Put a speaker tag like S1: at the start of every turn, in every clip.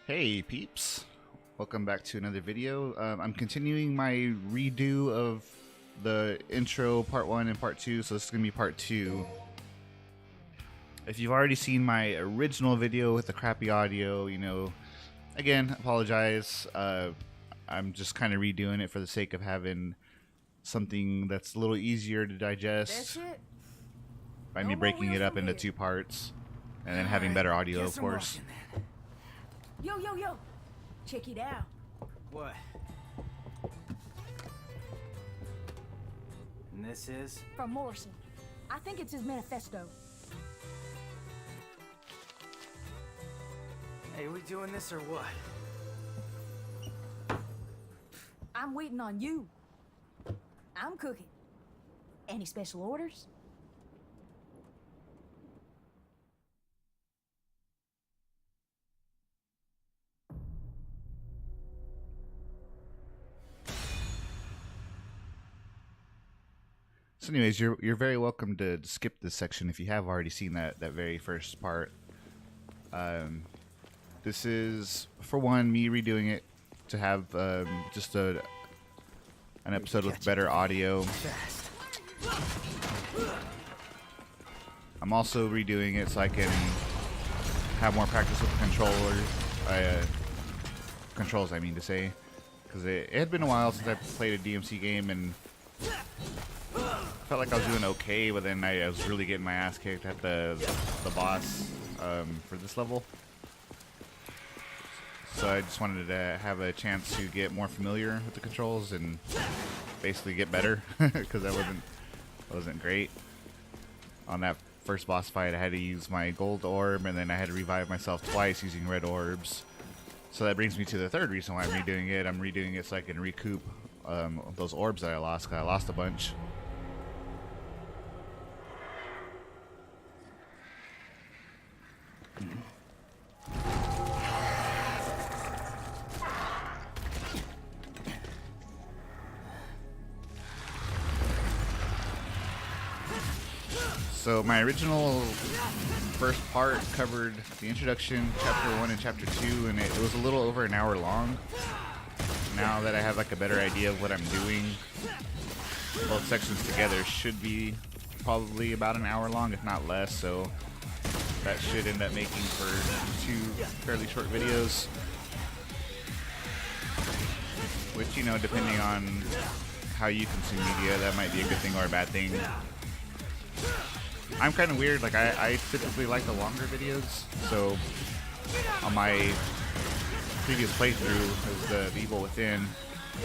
S1: Hey peeps, welcome back to another video. I'm continuing my redo of the intro part 1 and part 2, so this is going to be part 2. If you've already seen my original video with the crappy audio, you know, again, apologize. I'm just kind of redoing it for the sake of having something that's a little easier to digest by me breaking it up into 2 parts and then having better audio, of course.
S2: Yo, check it out.
S3: What? And this is?
S2: From Morrison. I think it's his manifesto.
S3: Hey, we doing this or what?
S2: I'm waiting on you. I'm cooking. Any special orders?
S1: So anyways, you're very welcome to skip this section if you have already seen that very first part. This is, for one, me redoing it to have just an episode with better audio. I'm also redoing it so I can have more practice with the controls, I mean to say, because it had been a while since I played a DMC game and I felt like I was doing okay, but then I was really getting my ass kicked at the boss for this level. So I just wanted to have a chance to get more familiar with the controls and basically get better, because I wasn't great. On that first boss fight, I had to use my gold orb, and then I had to revive myself twice using red orbs. So that brings me to the third reason why I'm redoing it. I'm redoing it so I can recoup those orbs that I lost, because I lost a bunch. So my original first part covered the introduction, chapter 1 and chapter 2, and it was a little over an hour long. Now that I have like a better idea of what I'm doing, both sections together should be probably about an hour long, if not less, so that should end up making for 2 fairly short videos. Which, you know, depending on how you consume media, that might be a good thing or a bad thing. I'm kind of weird, like I typically like the longer videos, so on my previous playthrough was the Evil Within,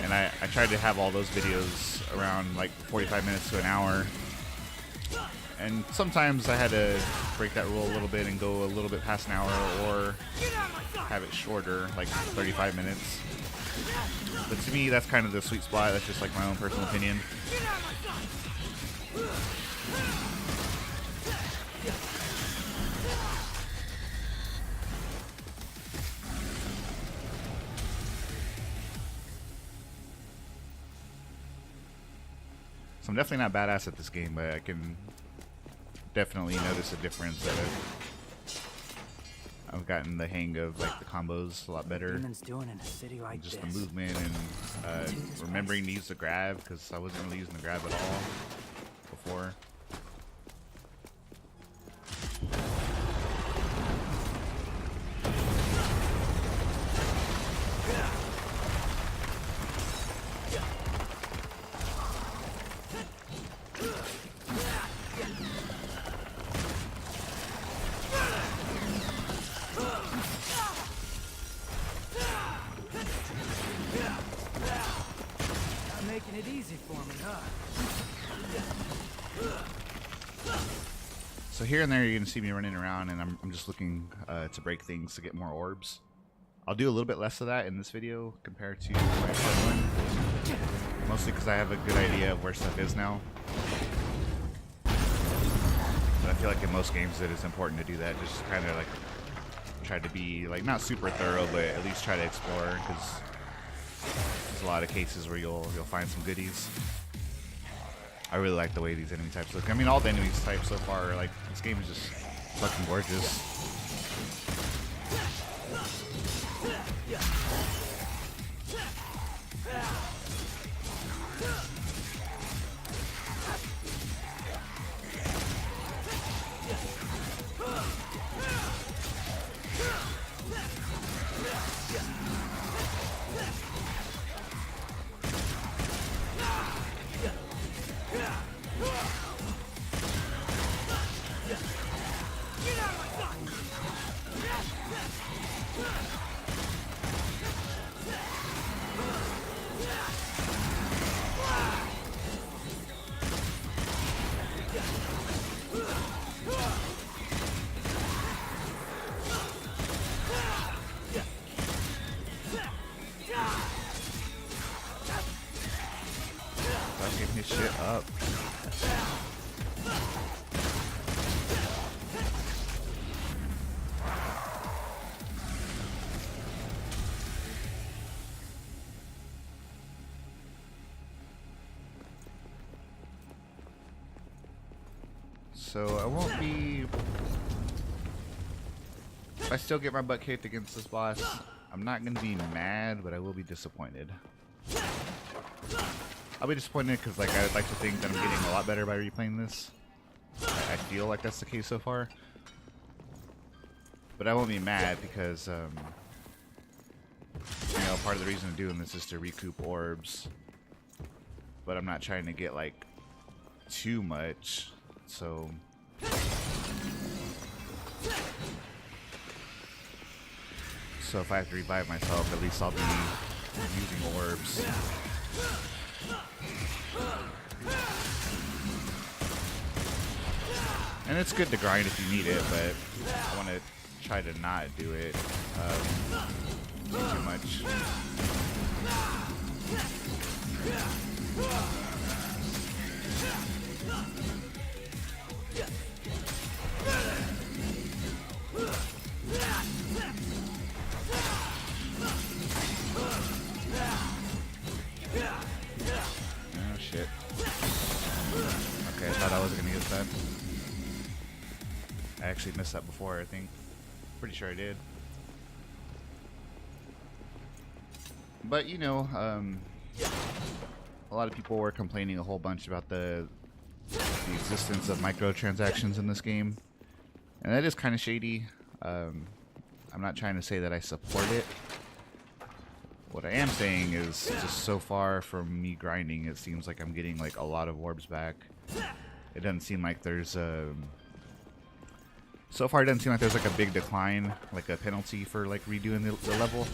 S1: and I tried to have all those videos around like 45 minutes to an hour, and sometimes I had to break that rule a little bit and go a little bit past an hour, or have it shorter, like 35 minutes. But to me, that's kind of the sweet spot. That's just like my own personal opinion. So I'm definitely not badass at this game, but I can definitely notice a difference that I've gotten the hang of, like the combos a lot better.
S3: Doing in a city like
S1: just
S3: this?
S1: the movement and remembering to use the grab, because I wasn't really using the grab at all before.
S3: Making it easy for me, huh?
S1: So here and there you're going to see me running around, and I'm just looking to break things to get more orbs. I'll do a little bit less of that in this video compared to my first one, mostly because I have a good idea of where stuff is now. But I feel like in most games it is important to do that, just kind of like try to be like not super thorough, but at least try to explore, because there's a lot of cases where you'll find some goodies. I really like the way these enemy types look. I mean, all the enemy types so far, like, this game is just fucking gorgeous. Fucking his shit up. So I won't be. If I still get my butt kicked against this boss, I'm not gonna be mad, but I will be disappointed. I'll be disappointed because, like, I would like to think that I'm getting a lot better by replaying this. I feel like that's the case so far. But I won't be mad because, you know, part of the reason I'm doing this is to recoup orbs. But I'm not trying to get, like, too much. So if I have to revive myself, at least I'll be using orbs. And it's good to grind if you need it, but I want to try to not do it too much. Oh shit. Okay, I thought I was gonna get that. I actually missed that before, I think. Pretty sure I did. But, you know, a lot of people were complaining a whole bunch about the existence of microtransactions in this game. And that is kind of shady. I'm not trying to say that I support it. What I am saying is, just so far from me grinding, it seems like I'm getting like a lot of orbs back. It doesn't seem like there's so far it doesn't seem like there's like a big decline, like a penalty for like redoing the level.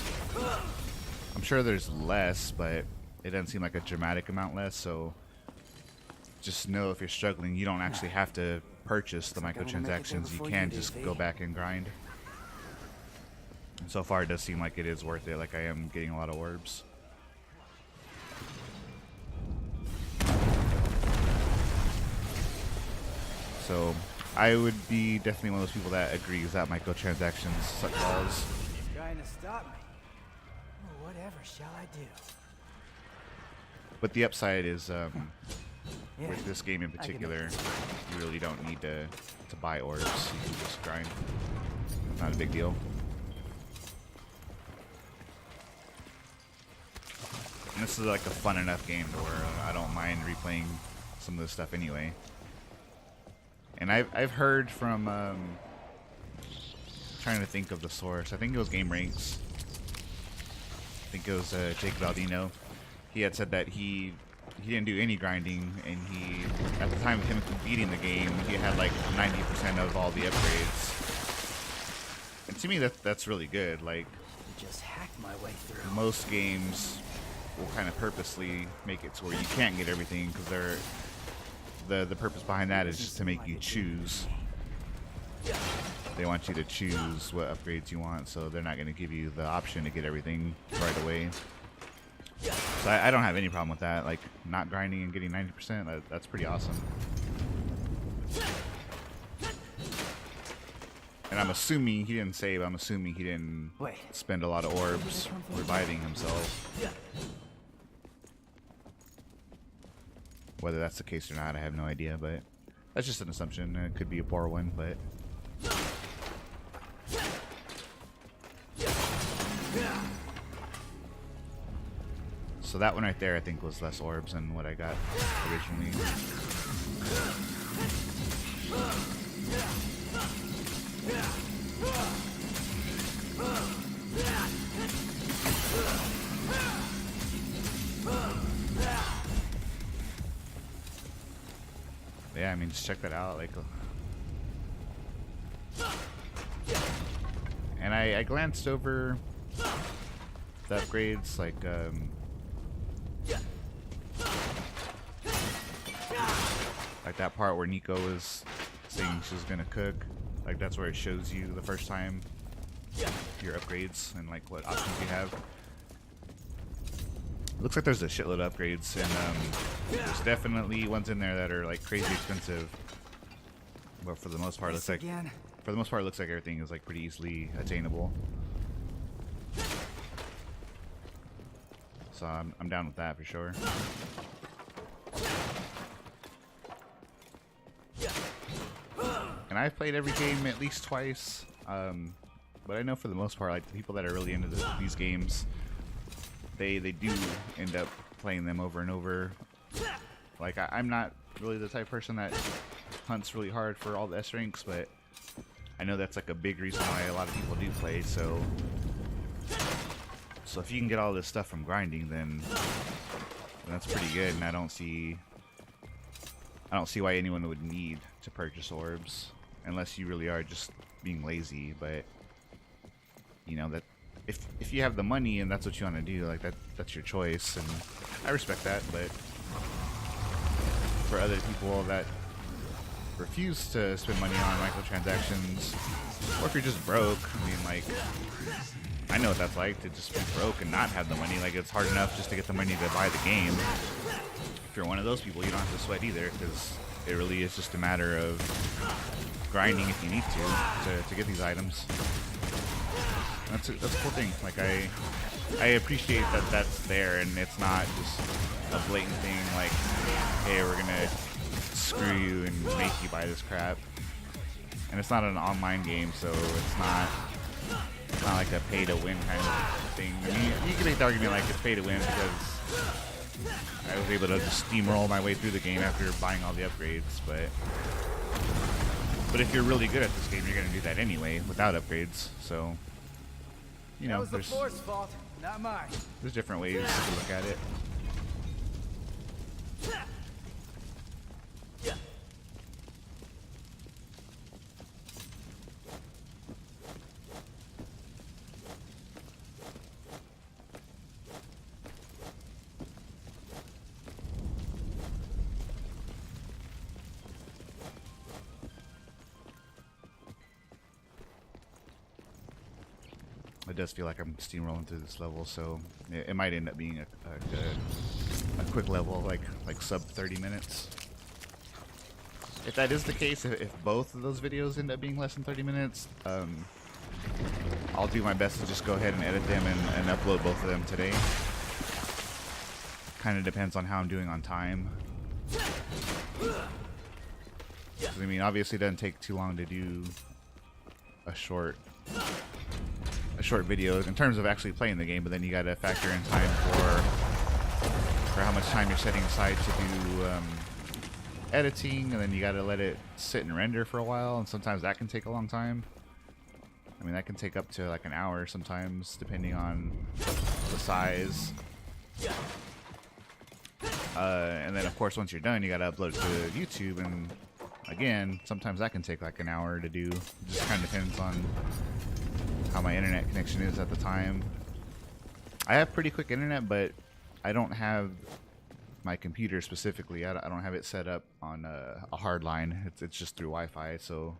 S1: I'm sure there's less, but it doesn't seem like a dramatic amount less, so just know if you're struggling, you don't actually have to purchase the microtransactions. You can just go back and grind. And so far it does seem like it is worth it, like I am getting a lot of orbs. So I would be definitely one of those people that agrees that microtransactions suck balls.
S3: Trying to stop me. Well, whatever shall I do?
S1: But the upside is,
S3: Yeah,
S1: with this game in particular, you really don't need to buy orbs. You can just grind. Not a big deal. And this is like a fun enough game to where I don't mind replaying some of this stuff anyway. And I've heard from, trying to think of the source. I think it was Game Ranks. I think it was Jake Baldino. He had said that he didn't do any grinding, and he, at the time of him beating the game, he had like 90% of all the upgrades. And to me, that's really good. Like,
S3: just hack my way through.
S1: most games will kind of purposely make it to where you can't get everything, because the purpose behind that is just to make you choose. They want you to choose what upgrades you want, so they're not going to give you the option to get everything right away. So I don't have any problem with that, like not grinding and getting 90%. That's pretty awesome. And I'm assuming, he didn't say, but I'm assuming he didn't spend a lot of orbs reviving himself. Whether that's the case or not, I have no idea, but that's just an assumption. It could be a poor one, but... So that one right there, I think, was less orbs than what I got originally. Yeah, I mean, just check that out. Like, and And I glanced over the upgrades, like that part where Nico was saying she was gonna cook. Like that's where it shows you the first time your upgrades and like what options you have. Looks like there's a shitload of upgrades, and there's definitely ones in there that are like crazy expensive. But for the most part, it looks like everything is like pretty easily attainable. So I'm down with that for sure. And I've played every game at least twice, but I know for the most part, like the people that are really into these games, they do end up playing them over and over. Like I'm not really the type of person that hunts really hard for all the S ranks, but I know that's like a big reason why a lot of people do play. So if you can get all this stuff from grinding, then that's pretty good. And I don't see why anyone would need to purchase orbs unless you really are just being lazy. But you know that if you have the money and that's what you want to do, like that's your choice, and I respect that. But for other people that refuse to spend money on microtransactions, or if you're just broke, I mean, like, I know what that's like to just be broke and not have the money. Like, it's hard enough just to get the money to buy the game. If you're one of those people, you don't have to sweat either, because it really is just a matter of grinding if you need to get these items. That's a cool thing. Like, I appreciate that that's there, and it's not just a blatant thing like, hey, we're gonna screw you and make you buy this crap. And it's not an online game, so it's not like a pay to win kind of thing. I mean, you can make the argument like it's pay to win because I was able to just steamroll my way through the game after buying all the upgrades, but if you're really good at this game, you're gonna do that anyway without upgrades. So you know,
S3: that was the Force's fault, not mine.
S1: There's different ways to look at it. It does feel like I'm steamrolling through this level, so it might end up being a quick level, like sub 30 minutes. If that is the case, if both of those videos end up being less than 30 minutes, I'll do my best to just go ahead and edit them and upload both of them today. Kind of depends on how I'm doing on time. I mean, obviously it doesn't take too long to do a short video in terms of actually playing the game, but then you gotta factor in time for how much time you're setting aside to do editing, and then you gotta let it sit and render for a while, and sometimes that can take a long time. I mean, that can take up to like an hour sometimes, depending on the size. And then of course once you're done, you gotta upload it to YouTube, and again, sometimes that can take like an hour to do. It just kind of depends on how my internet connection is at the time. I have pretty quick internet, but I don't have my computer specifically. I don't have it set up on a hard line. It's just through Wi-Fi, so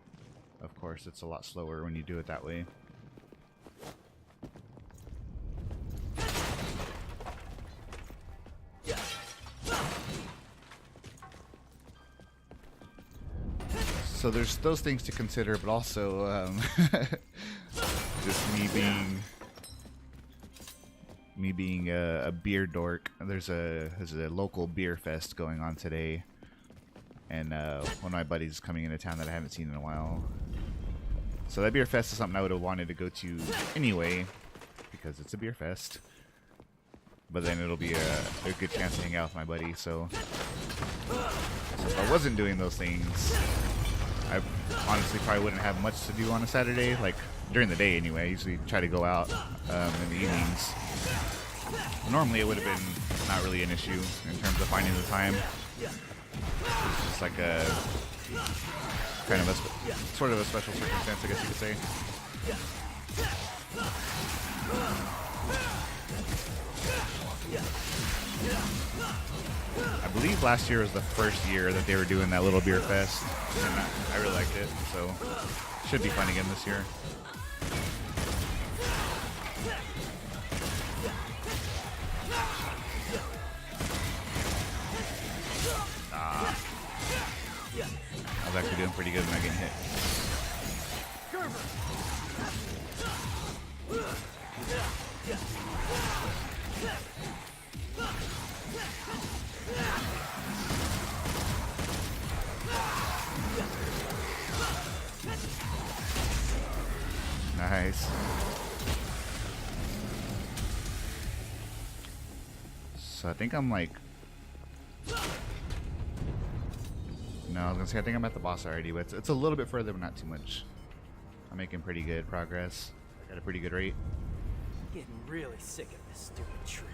S1: of course it's a lot slower when you do it that way. So there's those things to consider, but also just me being a beer dork. There's a local beer fest going on today, and one of my buddies is coming into town that I haven't seen in a while. So that beer fest is something I would have wanted to go to anyway, because it's a beer fest. But then it'll be a good chance to hang out with my buddy. So if I wasn't doing those things, I honestly probably wouldn't have much to do on a Saturday, like during the day anyway. I usually try to go out in the evenings. Normally it would have been not really an issue in terms of finding the time. It's just like a kind of a sort of a special circumstance, I guess you could say. believe last year was the first year that they were doing that little beer fest, and I really liked it. So should be fun again this year. I was actually doing pretty good when I getting hit. Nice. So I think I'm like... No, I was gonna say I think I'm at the boss already, but it's a little bit further, but not too much. I'm making pretty good progress. I got a pretty good rate.
S3: I'm getting really sick of this stupid tree.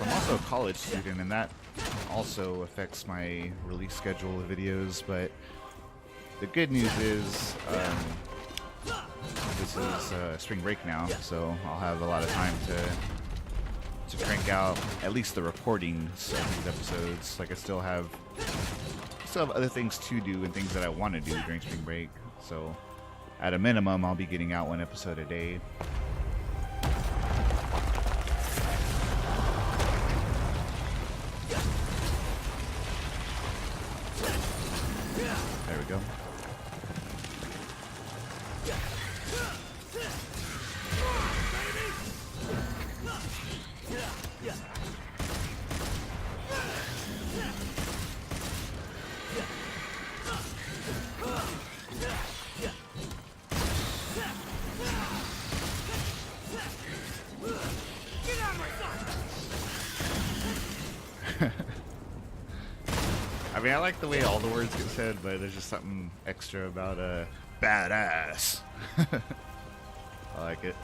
S1: I'm also a college student, and that also affects my release schedule of videos, but the good news is this is spring break now, so I'll have a lot of time to crank out at least the recordings of these episodes. Like I still have other things to do and things that I want to do during spring break, so at a minimum I'll be getting out one episode a day. There we go. I mean, I like the way all the words get said, but there's just something extra about badass. I like it.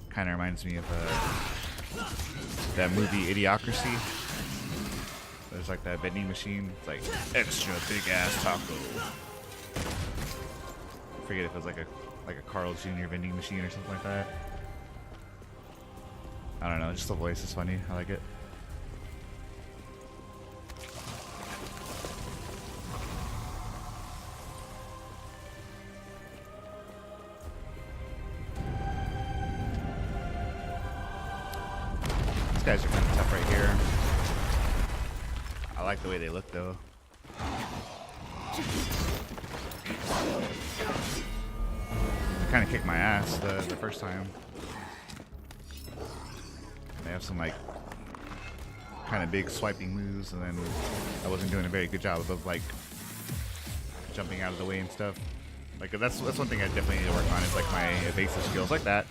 S1: Kind of reminds me of that movie Idiocracy. There's like that vending machine. It's like extra big ass taco. I forget if it was like a Carl Jr. vending machine or something like that. I don't know, just the voice is funny. I like it. These guys are kind of tough right here. I like the way they look though. They kind of kicked my ass the first time. They have some like kind of big swiping moves, and then I wasn't doing a very good job of like jumping out of the way and stuff. Like that's one thing I definitely need to work on is like my evasive skills like that.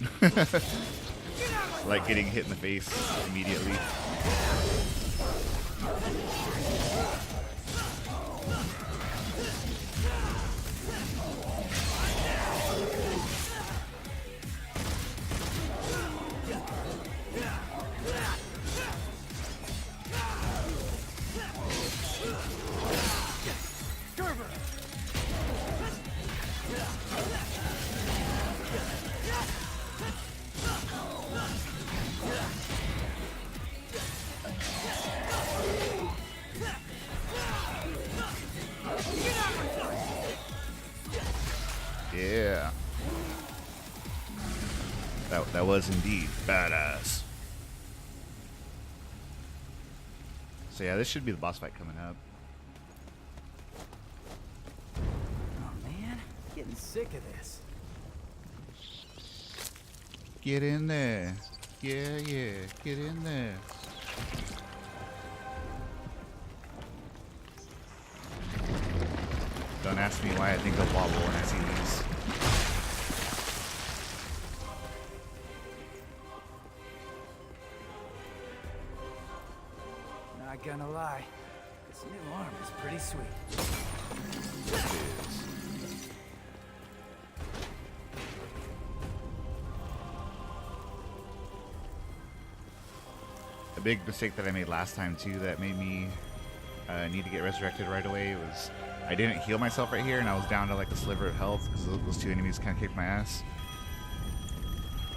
S1: Like getting hit in the face immediately. Yeah. That was indeed badass. So yeah, this should be the boss fight coming up.
S3: Oh man, getting sick of this.
S1: Get in there. Yeah, get in there. Don't ask me why I think of wobble when I see these.
S3: Not gonna lie, this new arm is pretty sweet.
S1: It is. a big mistake that I made last time too that made me need to get resurrected right away was I didn't heal myself right here, and I was down to like a sliver of health because those two enemies kind of kicked my ass.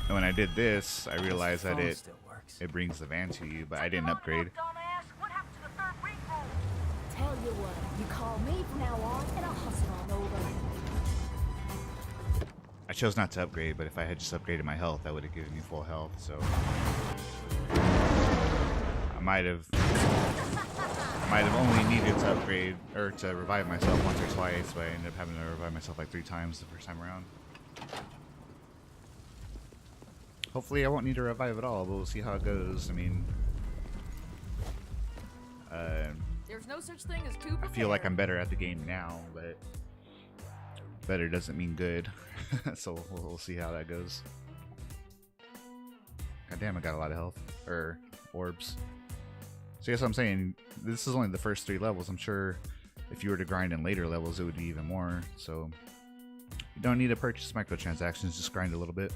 S1: And when I did this, I realized that it brings the van to you, but I didn't upgrade.
S2: Tell you what, you call me from now on, and I'll hustle on over.
S1: I chose not to upgrade, but if I had just upgraded my health, that would have given me full health, so I might have only needed to upgrade or to revive myself once or twice, but I ended up having to revive myself like 3 times the first time around. Hopefully I won't need to revive at all, but we'll see how it goes. I mean,
S2: There's no such thing as too
S1: I feel like I'm better at the game now, but better doesn't mean good. So we'll see how that goes. God damn, I got a lot of health. Or orbs. So that's what I'm saying. This is only the first 3 levels. I'm sure if you were to grind in later levels, it would be even more. So you don't need to purchase microtransactions, just grind a little bit.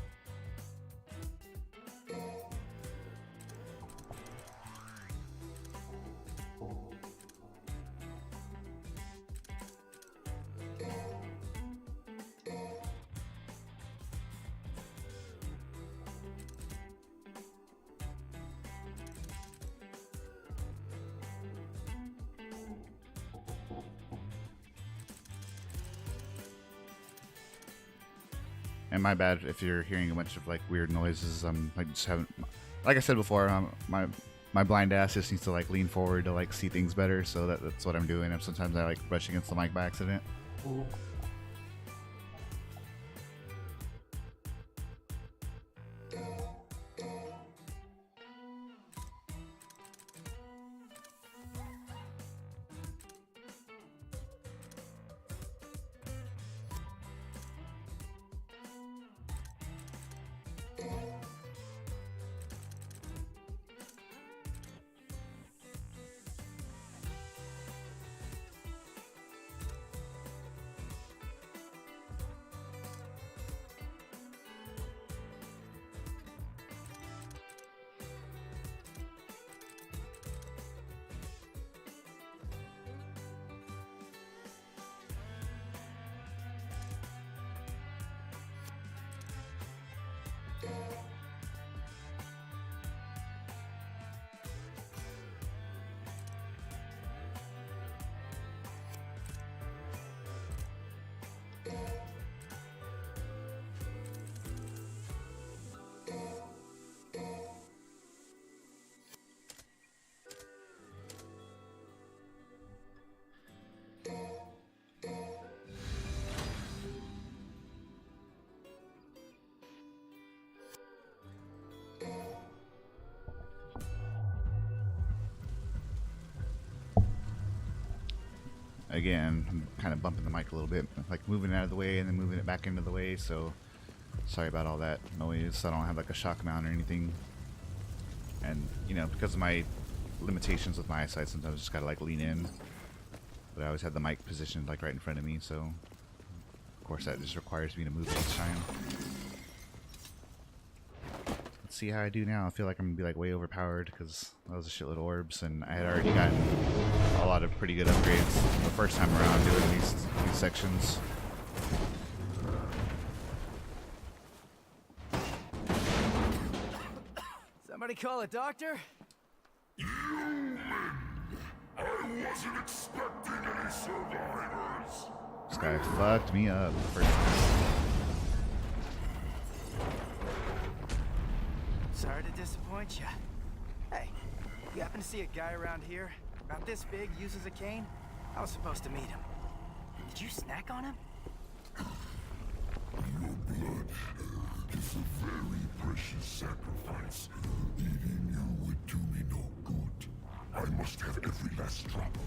S1: And my bad if you're hearing a bunch of like weird noises. I'm like just haven't, like I said before, my blind ass just needs to like lean forward to like see things better. So that's what I'm doing. And sometimes I like brush against the mic by accident. Again, I'm kind of bumping the mic a little bit, like moving it out of the way and then moving it back into the way, so sorry about all that noise. I don't have like a shock mount or anything. And, you know, because of my limitations with my eyesight, sometimes I just gotta like lean in. But I always had the mic positioned like right in front of me, so of course that just requires me to move each time. Let's see how I do now. I feel like I'm gonna be like way overpowered because that was a shitload of orbs, and I had already gotten a lot of pretty good upgrades the first time around doing these sections.
S3: Somebody call a doctor?
S4: Human! I wasn't expecting any survivors!
S1: This guy fucked me up the first time.
S3: Sorry to disappoint you. Hey, you happen to see a guy around here? About this big, uses a cane? I was supposed to meet him. Did you snack on him?
S4: Your blood is a very precious sacrifice. Eating you would do me no good. I must have every last drop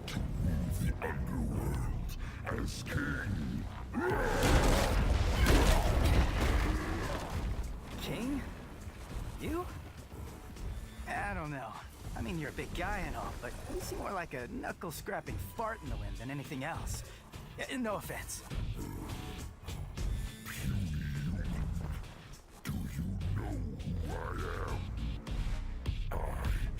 S4: to rule the underworld as king.
S3: King? You? I don't know. I mean, you're a big guy and all, but you seem more like a knuckle-scrapping fart in the wind than anything else. No offense.
S4: Do you know who I am? I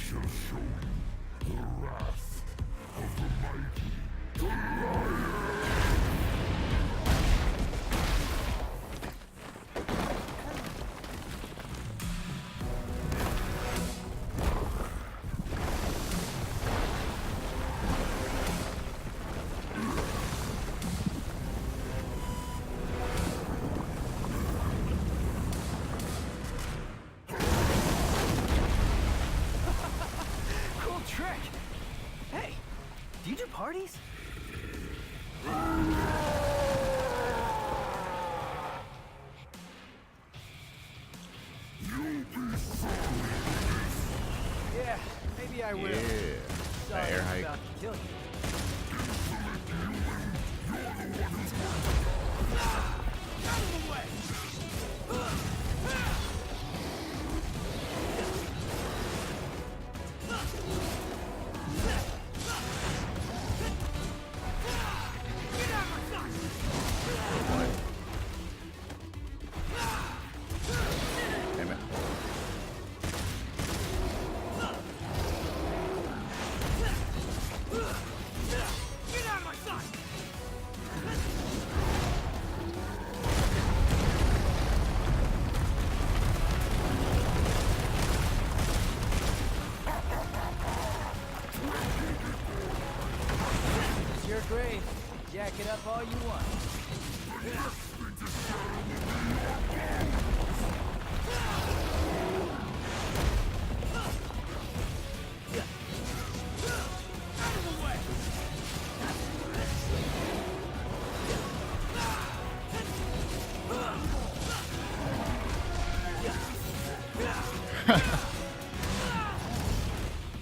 S3: parties? Yeah, maybe I will.
S1: Yeah. That air hike.
S3: About to kill you. Out of the way!
S1: Damn it.
S3: Get out of my sight! It's your grave. Jack it up all you want.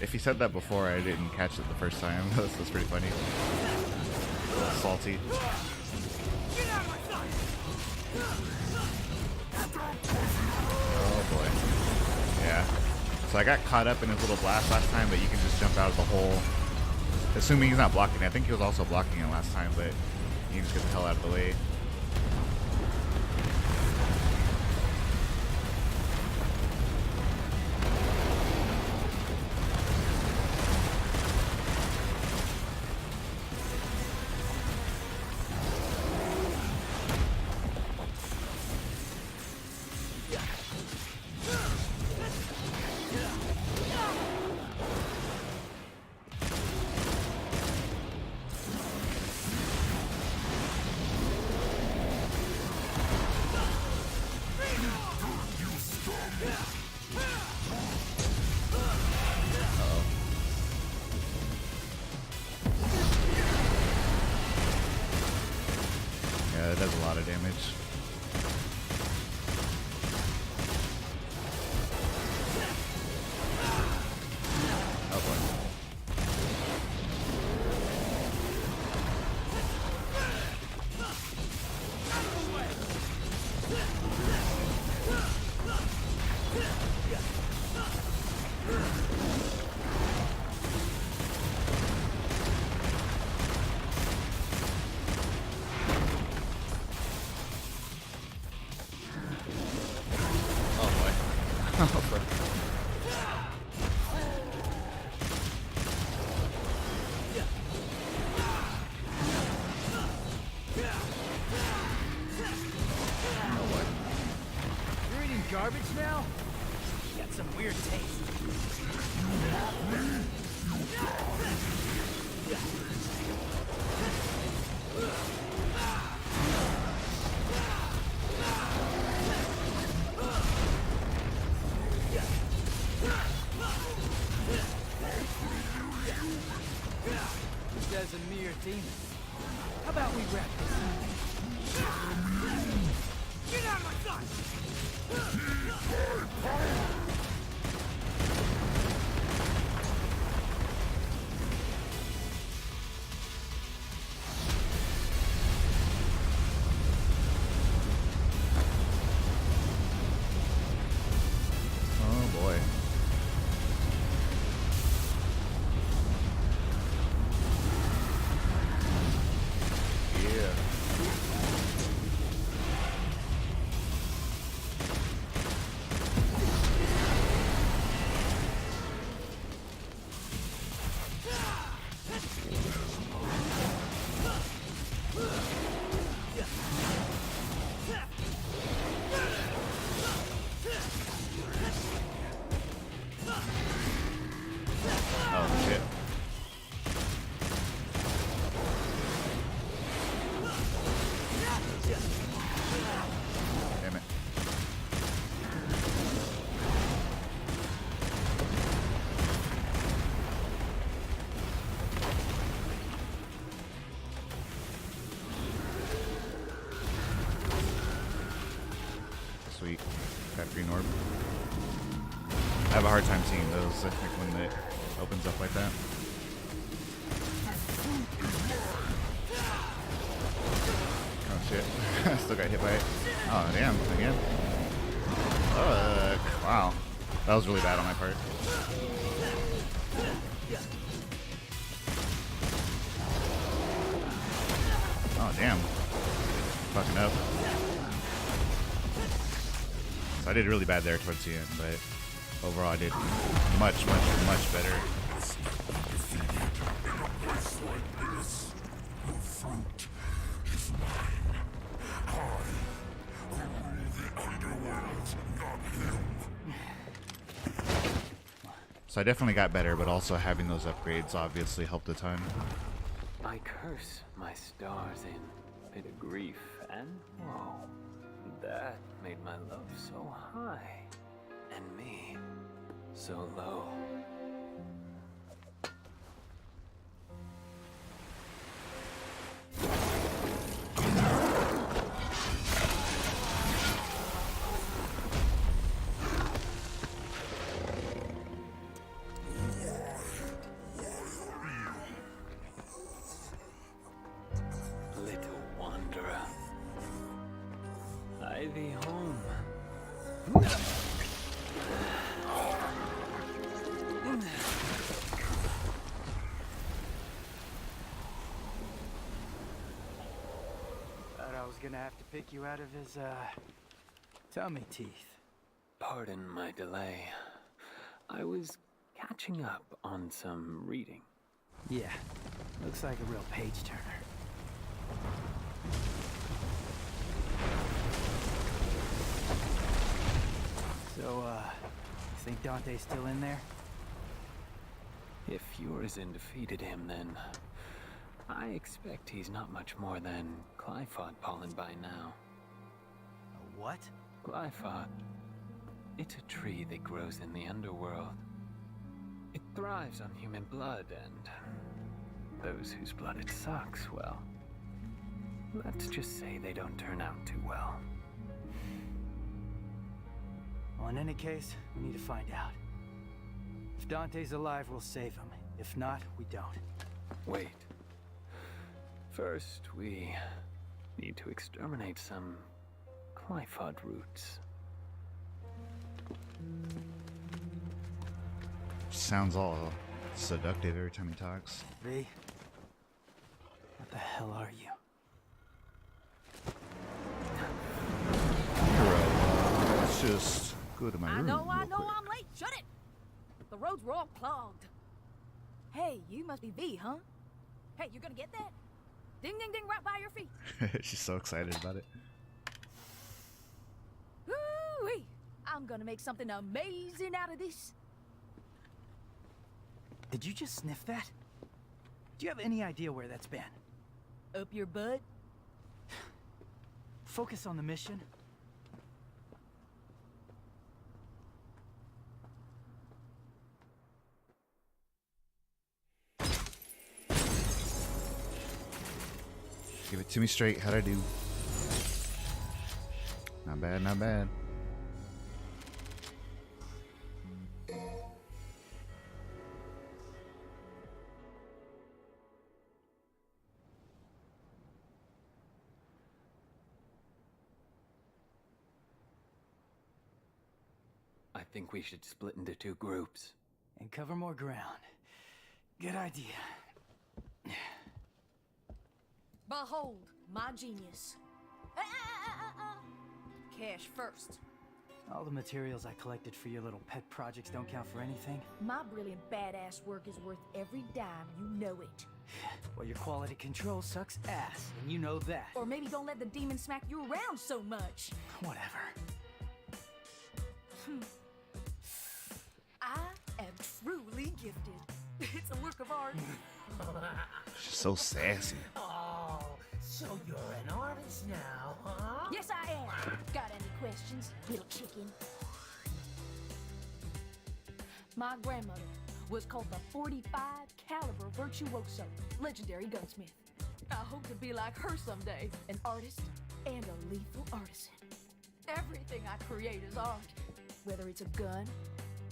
S1: If he said that before, I didn't catch it the first time. This was pretty funny. A little salty. Oh boy. Yeah. So I got caught up in his little blast last time, but you can just jump out of the hole. Assuming he's not blocking it. I think he was also blocking it last time, but you can just get the hell out of the way. Yeah, that does a lot of damage. Oh boy. Oh boy. Oh boy. Oh boy.
S3: You're eating garbage now? You got some weird taste. Just as a mere demon. How about we wrap this up? Get out of my sight!
S1: Sweet. Got green orb. I have a hard time seeing those, I think, when it opens up like that. Oh shit. Still got hit by it. Oh damn, again. Wow. That was really bad on my part. Oh damn. Fucking up. So I did really bad there towards the end, but overall I did much better. So I definitely got better, but also having those upgrades obviously helped a ton.
S5: I curse my stars in bit of grief and woe. That made my love so high, and me so low. Thee home.
S3: Thought I was gonna have to pick you out of his, tummy teeth.
S5: Pardon my delay. I was catching up on some reading.
S3: Yeah, looks like a real page-turner. So, you think Dante's still in there?
S5: If Urizen defeated him, then I expect he's not much more than Glyphod pollen by now.
S3: A what?
S5: Glyphod. It's a tree that grows in the underworld. It thrives on human blood, and those whose blood it sucks, well, let's just say they don't turn out too well.
S3: Well, in any case, we need to find out. If Dante's alive, we'll save him. If not, we don't.
S5: Wait. First, we need to exterminate some Glyphod roots.
S1: Sounds all seductive every time he talks.
S3: V, what the hell are you?
S1: Hero, let's just go to my room.
S2: I know,
S1: real quick.
S2: I'm late. Shut it! The roads were all clogged. Hey, you must be V, huh? Hey, you're gonna get that? Ding, ding, ding, right by your feet.
S1: She's so excited about it.
S2: Woo-wee! I'm gonna make something amazing out of this.
S3: Did you just sniff that? Do you have any idea where that's been?
S2: Up your butt?
S3: Focus on the mission.
S1: Give it to me straight. How'd I do? Not bad, not bad.
S5: I think we should split into two groups.
S3: And cover more ground. Good idea.
S2: Behold, my genius. Cash first.
S3: All the materials I collected for your little pet projects don't count for anything.
S2: My brilliant badass work is worth every dime, you know it.
S3: Well, your quality control sucks ass, and you know that.
S2: Or maybe don't let the demon smack you around so much.
S3: Whatever.
S2: I am truly gifted. It's a work of art.
S1: She's so sassy.
S6: Oh, so you're an artist now, huh?
S2: Yes, I am. Got any questions, little chicken? My grandmother was called the 45 caliber virtuoso, legendary gunsmith. I hope to be like her someday, an artist and a lethal artisan. Everything I create is art. Whether it's a gun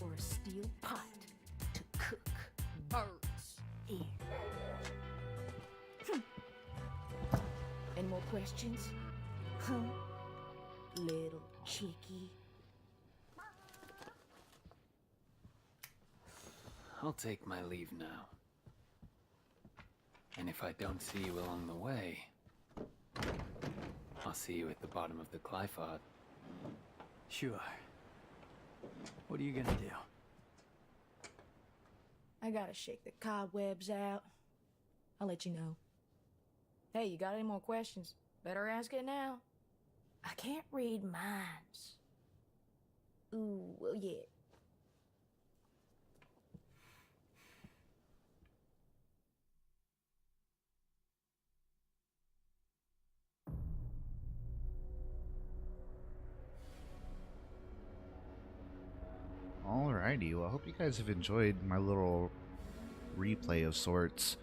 S2: or a steel pot to cook birds in. Any more questions? Huh? Little chickie.
S5: I'll take my leave now. And if I don't see you along the way, I'll see you at the bottom of the Glyphod.
S3: Sure. What are you gonna do?
S2: I gotta shake the cobwebs out. I'll let you know. Hey, you got any more questions? Better ask it now. I can't read minds. Ooh, well, yeah.
S1: Alrighty, well, I hope you guys have enjoyed my little replay of sorts.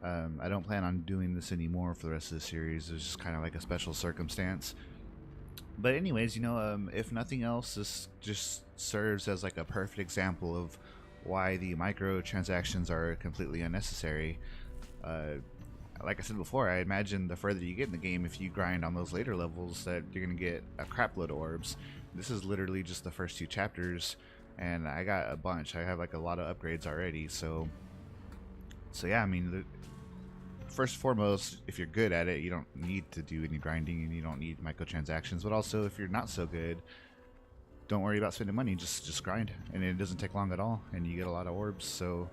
S1: I don't plan on doing this anymore for the rest of the series. It's just kind of like a special circumstance. But anyways, you know, if nothing else, this just serves as like a perfect example of why the microtransactions are completely unnecessary. Like I said before, I imagine the further you get in the game, if you grind on those later levels, that you're going to get a crap load of orbs. This is literally just the first 2 chapters, and I got a bunch. I have like a lot of upgrades already, so yeah, I mean, first and foremost, if you're good at it, you don't need to do any grinding and you don't need microtransactions. But also, if you're not so good, don't worry about spending money. Just grind, and it doesn't take long at all, and you get a lot of orbs. So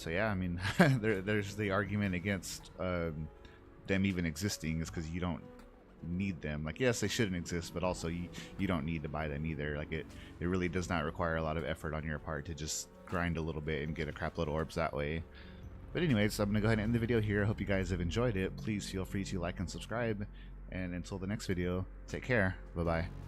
S1: yeah, I mean, there's the argument against them even existing is because you don't need them. Like, yes, they shouldn't exist, but also you don't need to buy them either. Like, it really does not require a lot of effort on your part to just grind a little bit and get a crap load of orbs that way. But anyways, I'm going to go ahead and end the video here. I hope you guys have enjoyed it. Please feel free to like and subscribe. And until the next video, take care. Bye-bye.